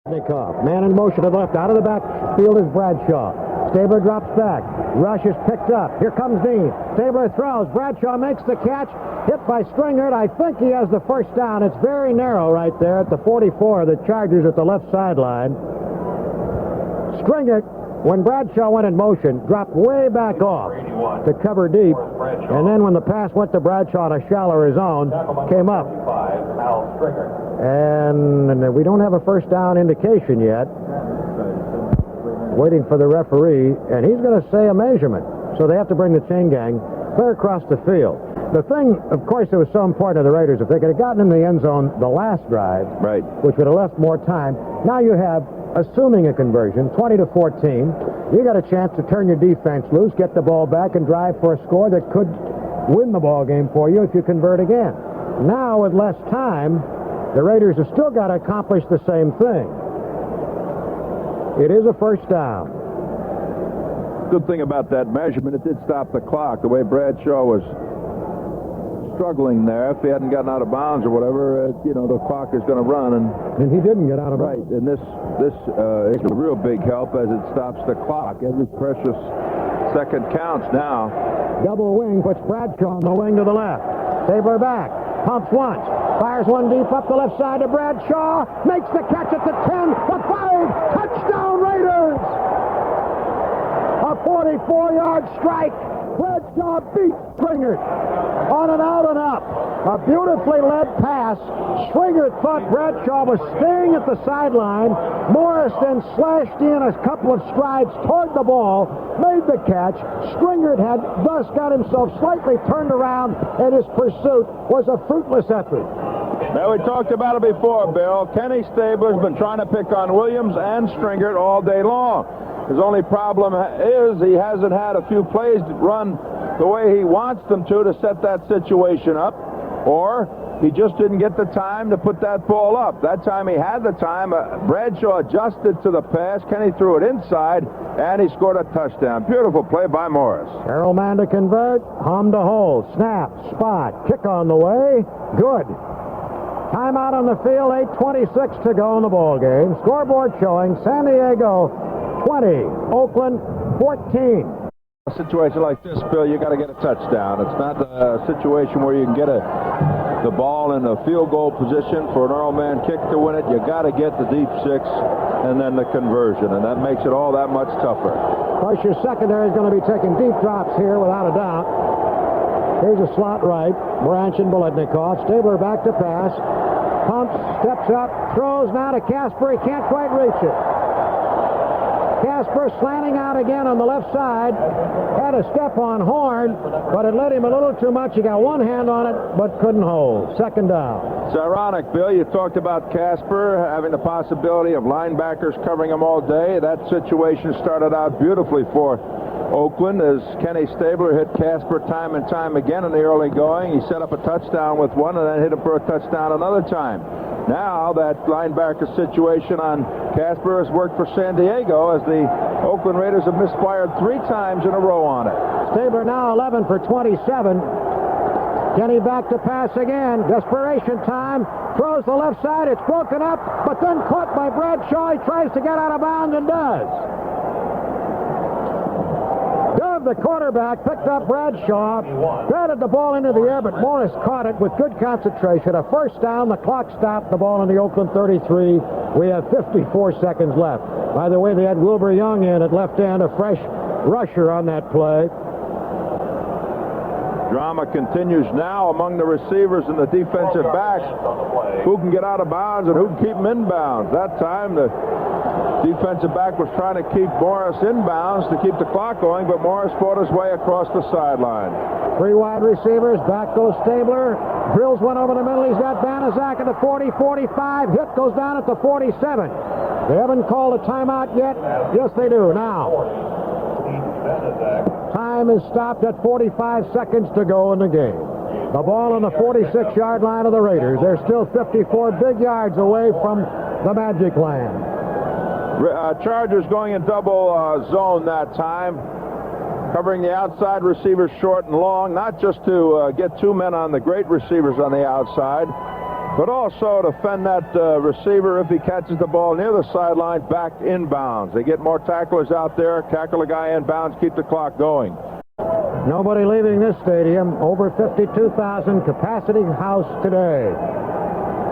Biletnikoff, man in motion to the left. Out of the backfield is Bradshaw. Stabler drops back. Rush is picked up. Here comes Dean. Stabler throws. Bradshaw makes the catch. Hit by Stringert. I think he has the first down. It's very narrow right there at the 44 of the Chargers at the left sideline. Stringert, when Bradshaw went in motion, dropped way back off to cover deep. And then when the pass went to Bradshaw in a shallower zone, came up. And we don't have a first down indication yet. Waiting for the referee, and he's going to say a measurement. So they have to bring the chain gang clear across the field. The thing, of course, that was so important to the Raiders, if they could have gotten in the end zone the last drive, right, which would have left more time, now you have, assuming a conversion, 20-14, you got a chance to turn your defense loose, get the ball back, and drive for a score that could win the ball game for you if you convert again. Now, with less time, the Raiders have still got to accomplish the same thing. It is a first down. Good thing about that measurement, it did stop the clock. The way Bradshaw was struggling there, if he hadn't gotten out of bounds or whatever, the clock is going to run. And he didn't get out of bounds. Right, and this is a real big help as it stops the clock. Every precious second counts now. Double wing puts Bradshaw on the wing to the left. Stabler back. Pumps once. Fires one deep up the left side to Bradshaw. Makes the catch at the 10. The 5. Touchdown Raiders! A 44-yard strike. Bradshaw beats Stringert on an out and up. A beautifully led pass. Stringert thought Bradshaw was staying at the sideline. Morris then slashed in a couple of strides toward the ball, made the catch. Stringert had thus got himself slightly turned around, and his pursuit was a fruitless effort. Now, we talked about it before, Bill. Kenny Stabler's been trying to pick on Williams and Stringert all day long. His only problem is he hasn't had a few plays run the way he wants them to set that situation up, or he just didn't get the time to put that ball up. That time he had the time. Bradshaw adjusted to the pass. Kenny threw it inside, and he scored a touchdown. Beautiful play by Morris. Carroll man to convert. Hum to hold. Snap. Spot. Kick on the way. Good. Timeout on the field. 8:26 to go in the ball game. Scoreboard showing San Diego 20, Oakland 14. A situation like this, Bill, you got to get a touchdown. It's not a situation where you can get the ball in a field goal position for an Earl man kick to win it. You got to get the deep six and then the conversion, and that makes it all that much tougher. Of course, your secondary is going to be taking deep drops here without a doubt. Here's a slot right, Branch and Biletnikoff. Stabler back to pass. Pumps, steps up, throws now to Casper. He can't quite reach it. Casper slanting out again on the left side. Had a step on Horn, but it led him a little too much. He got one hand on it, but couldn't hold. Second down. It's ironic, Bill. You talked about Casper having the possibility of linebackers covering him all day. That situation started out beautifully for Oakland as Kenny Stabler hit Casper time and time again in the early going. He set up a touchdown with one and then hit him for a touchdown another time. Now that linebacker situation on Casper has worked for San Diego as the Oakland Raiders have misfired 3 times in a row on it. Stabler now 11 for 27. Kenny back to pass again. Desperation time. Throws the left side. It's broken up, but then caught by Bradshaw. He tries to get out of bounds and does. The quarterback picked up Bradshaw, batted the ball into the air, but Morris caught it with good concentration. A first down. The clock stopped. The ball in the Oakland 33. We have 54 seconds left. By the way, they had Wilbur Young in at left end, a fresh rusher on that play. Drama continues now among the receivers and the defensive backs. Who can get out of bounds and who can keep them in bounds? That time the defensive back was trying to keep Morris in bounds to keep the clock going, but Morris fought his way across the sideline. 3 wide receivers. Back goes Stabler. Drills one over the middle. He's got Banaszak at the 40, 45. Hit goes down at the 47. They haven't called a timeout yet. Yes, they do now. Time is stopped at 45 seconds to go in the game. The ball on the 46-yard line of the Raiders. They're still 54 big yards away from the Magic Land. Chargers going in double zone that time, covering the outside receivers short and long, not just to get 2 men on the great receivers on the outside, but also to fend that receiver if he catches the ball near the sideline back inbounds. They get more tacklers out there, tackle the guy inbounds, keep the clock going. Nobody leaving this stadium. Over 52,000 capacity house today.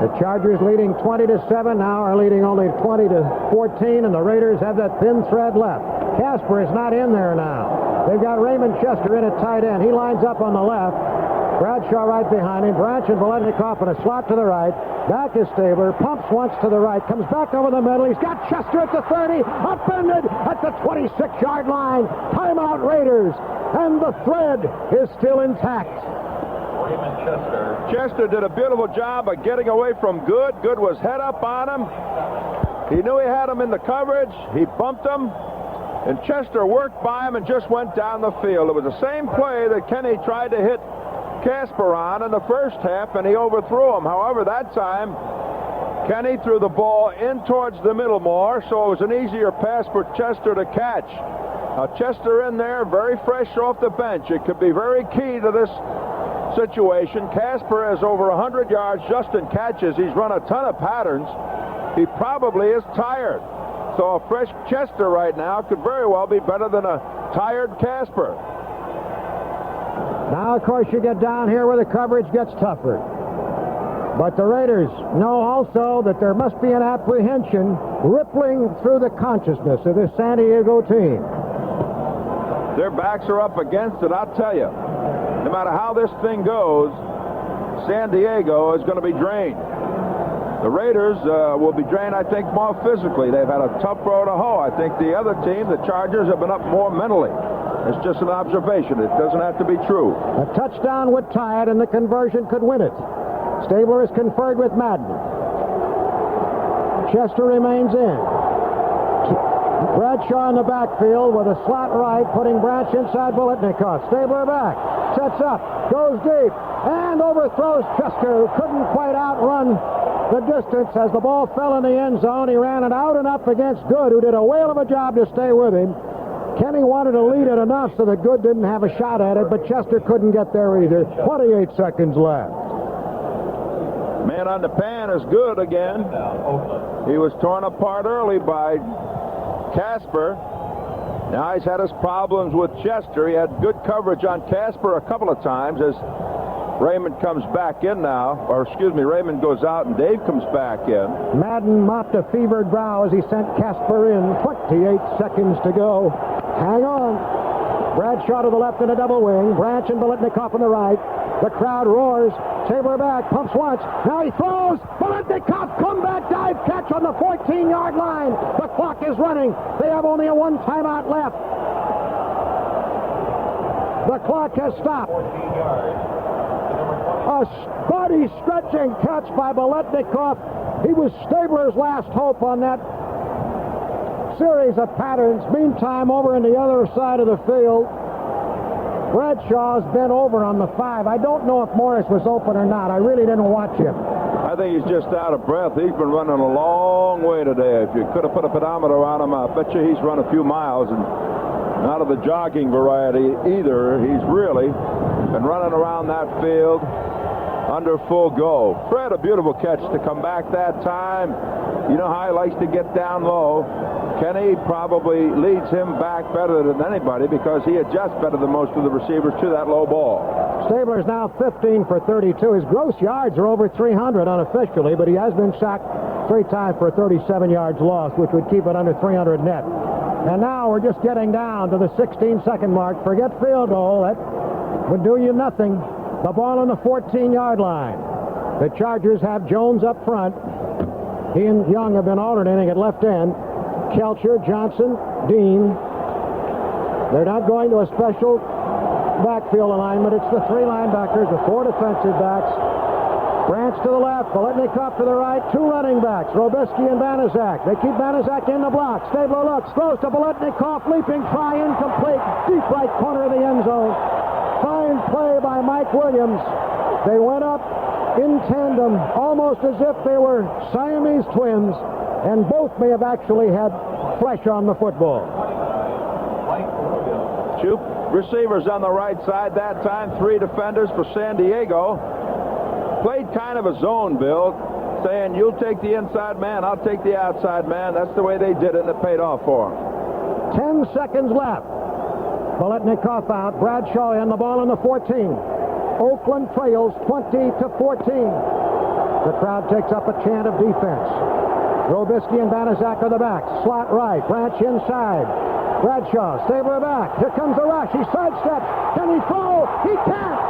The Chargers leading 20-7 now are leading only 20-14, and the Raiders have that thin thread left. Casper is not in there now. They've got Raymond Chester in at tight end. He lines up on the left. Bradshaw right behind him. Branch and Voletnikoff in a slot to the right. Back is Stabler. Pumps once to the right. Comes back over the middle. He's got Chester at the 30. Upended at the 26-yard line. Timeout Raiders. And the thread is still intact. Chester did a beautiful job of getting away from Good. Good was head up on him. He knew he had him in the coverage. He bumped him. And Chester worked by him and just went down the field. It was the same play that Kenny tried to hit Casper on in the first half, and he overthrew him. However, that time, Kenny threw the ball in towards the middle more, so it was an easier pass for Chester to catch. Chester in there, very fresh off the bench. It could be very key to this situation. Casper has over 100 yards just in catches. He's run a ton of patterns. He probably is tired. So a fresh Chester right now could very well be better than a tired Casper. Now, of course, you get down here where the coverage gets tougher. But the Raiders know also that there must be an apprehension rippling through the consciousness of this San Diego team. Their backs are up against it, I'll tell you. No matter how this thing goes, San Diego is going to be drained. The Raiders will be drained, I think, more physically. They've had a tough road to hoe. I think the other team, the Chargers, have been up more mentally. It's just an observation. It doesn't have to be true. A touchdown would tie it, and the conversion could win it. Stabler is conferred with Madden. Chester remains in. Bradshaw in the backfield with a slot right, putting Branch inside Voletnikoff. Stabler back, sets up, goes deep, and overthrows Chester, who couldn't quite outrun the distance as the ball fell in the end zone. He ran it out and up against Good, who did a whale of a job to stay with him. Kenny wanted to lead it enough so that Good didn't have a shot at it, but Chester couldn't get there either. 28 seconds left. Man on the pan is Good again. He was torn apart early by Casper. Now he's had his problems with Chester. He had good coverage on Casper a couple of times as Raymond comes back in now. Or, excuse me, Raymond goes out and Dave comes back in. Madden mopped a fevered brow as he sent Casper in. 28 seconds to go. Hang on. Bradshaw to the left in a double wing. Branch and Voletnikoff on the right. The crowd roars. Stabler back. Pumps once. Now he throws. Voletnikoff comeback dive catch on the 14-yard line. The clock is running. They have only a one timeout left. The clock has stopped. A body stretching catch by Voletnikoff. He was Stabler's last hope on that series of patterns. Meantime, over on the other side of the field, Bradshaw's bent over on the 5. I don't know if Morris was open or not. I really didn't watch him. I think he's just out of breath. He's been running a long way today. If you could have put a pedometer on him, I bet you he's run a few miles, and not of the jogging variety either. He's really been running around that field under full go. Fred, a beautiful catch to come back that time. You know how he likes to get down low. Kenny probably leads him back better than anybody because he adjusts better than most of the receivers to that low ball. Stabler's now 15 for 32. His gross yards are over 300 unofficially, but he has been sacked 3 times for 37 yards lost, which would keep it under 300 net. And now we're just getting down to the 16-second mark. Forget field goal. That would do you nothing. The ball on the 14-yard line. The Chargers have Jones up front. He and Young have been alternating at left end. Kelcher, Johnson, Dean. They're not going to a special backfield alignment. It's the 3 linebackers, the 4 defensive backs. Branch to the left, Voletnikoff to the right, 2 running backs, Robisky and Banaszak. They keep Banaszak in the block. Stabler looks, throws to Voletnikoff, leaping try, incomplete, deep right corner of the end zone. Fine play by Mike Williams. They went up in tandem, almost as if they were Siamese twins, and both may have actually had flesh on the football. 2 receivers on the right side that time, 3 defenders for San Diego. played kind of a zone, Bill, saying you'll take the inside man, I'll take the outside man. That's the way they did it, and it paid off for them. 10 seconds left. Biletnikoff out. Bradshaw in, the ball in the 14. Oakland trails 20-14. The crowd takes up a chant of defense. Robisky and Banaszak are the backs. Slot right. Branch inside. Bradshaw, Stabler back. Here comes the rush. He sidesteps. Can he throw? He can't.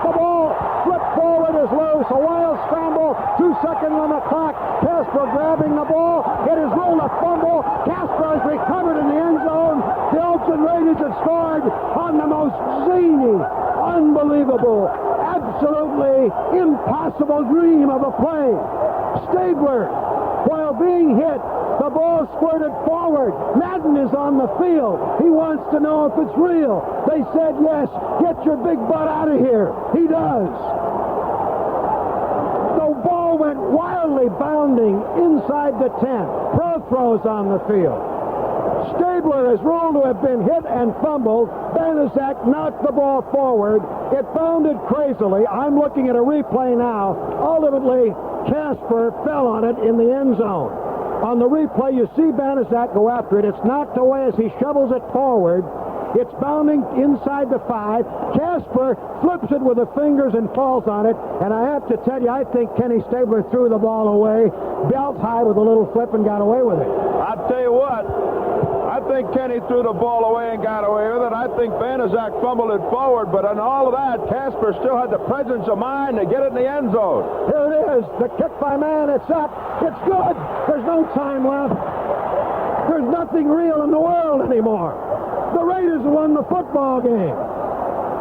The ball flipped forward is loose. A wild scramble. 2-second limit clock. Casper grabbing the ball. It is ruled a fumble. Casper has recovered in the end zone. The Oakland Raiders have scored on the most zany, unbelievable, absolutely impossible dream of a play. Stabler, while being hit, the ball squirted forward. Madden is on the field. He wants to know if it's real. They said yes. Get your big butt out of here. He does. The ball went wildly bounding inside the 10. Pro throws on the field. Stabler is ruled to have been hit and fumbled. Banaszak knocked the ball forward. It bounded crazily. I'm looking at a replay now. Ultimately, Casper fell on it in the end zone. On the replay, you see Banaszak go after it. It's knocked away as he shovels it forward. It's bounding inside the 5. Casper flips it with the fingers and falls on it. And I have to tell you, I think Kenny Stabler threw the ball away, belt high with a little flip, and got away with it. I'll tell you what. I think Kenny threw the ball away and got away with it. I think Banaszak fumbled it forward, but in all of that, Casper still had the presence of mind to get it in the end zone. Here it is. The kick by Mann. It's up. It's good. There's no time left. There's nothing real in the world anymore. The Raiders won the football game.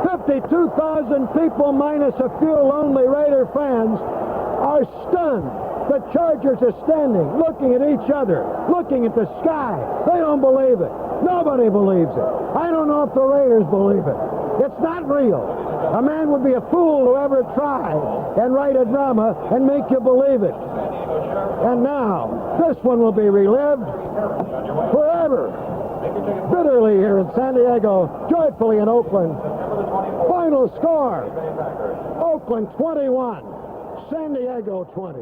52,000 people minus a few lonely Raider fans are stunned. The Chargers are standing, looking at each other, looking at the sky. They don't believe it. Nobody believes it. I don't know if the Raiders believe it. It's not real. A man would be a fool to ever try and write a drama and make you believe it. And now, this one will be relived forever. Bitterly here in San Diego, joyfully in Oakland. Final score, Oakland 21, San Diego 20.